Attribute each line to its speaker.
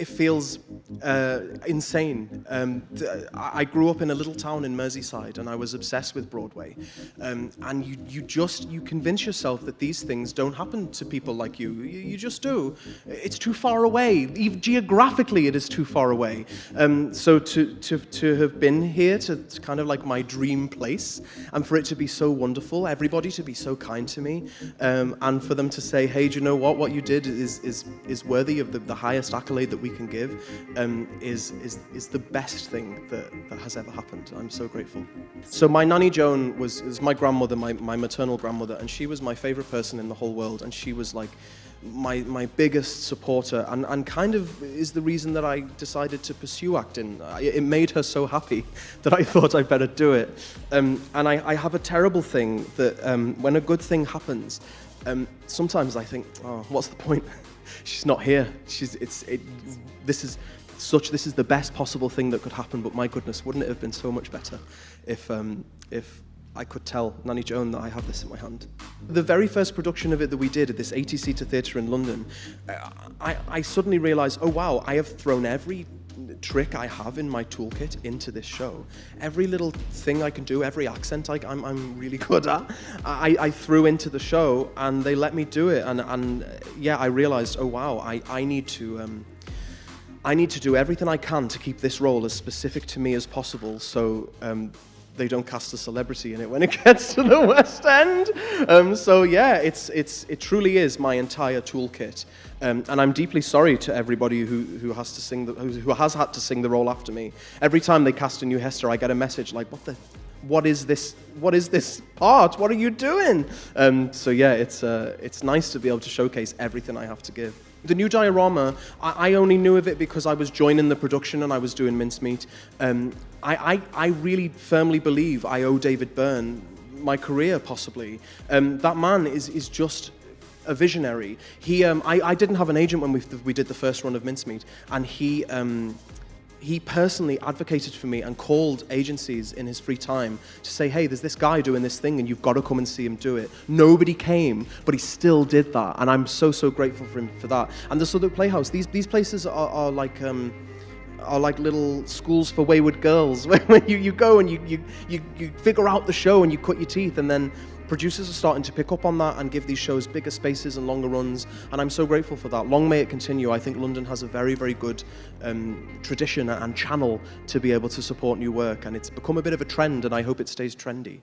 Speaker 1: it feels insane. I grew up in a little town in Merseyside, and I was obsessed with Broadway. And you convince yourself that these things don't happen to people like you. You just do. It's too far away. Even geographically, it is too far away. So to have been here, to kind of like my dream place, and for it to be so wonderful, everybody to be so kind to me, and for them to say, hey, do you know what you did is worthy of the highest accolade that we can give, is the best thing that has ever happened. I'm so grateful. So my Nanny Joan is my grandmother, my maternal grandmother, and she was my favorite person in the whole world, and she was like my biggest supporter, and kind of is the reason that I decided to pursue acting. It made her so happy that I thought I'd better do it. And I have a terrible thing that when a good thing happens, sometimes I think, oh, what's the point? She's not here. This is the best possible thing that could happen, but my goodness, wouldn't it have been so much better if I could tell Nanny Joan that I have this in my hand. The very first production of it that we did at this 80-seater theatre in London, I suddenly realised, oh wow, I have thrown every trick I have in my toolkit into this show. Every little thing I can do, every accent I'm really good at, I threw into the show, and they let me do it. And yeah, I realised, oh wow, I need to do everything I can to keep this role as specific to me as possible, so they don't cast a celebrity in it when it gets to the West End. So yeah, it truly is my entire toolkit. And I'm deeply sorry to everybody who has had to sing the role after me. Every time they cast a new Hester, I get a message like, what is this part? What are you doing? So yeah, it's nice to be able to showcase everything I have to give. The new diorama, I only knew of it because I was joining the production and I was doing Mincemeat. I really firmly believe I owe David Byrne my career, possibly. That man is just a visionary. I didn't have an agent when we did the first run of Mincemeat, and he personally advocated for me and called agencies in his free time to say, hey, there's this guy doing this thing and you've got to come and see him do it. Nobody came, but he still did that, and I'm so grateful for him for that. And the Southwark Playhouse, these places are like little schools for wayward girls, where you go and you figure out the show and you cut your teeth, and then producers are starting to pick up on that and give these shows bigger spaces and longer runs, and I'm so grateful for that. Long may it continue. I think London has a very, very good tradition and channel to be able to support new work, and it's become a bit of a trend, and I hope it stays trendy.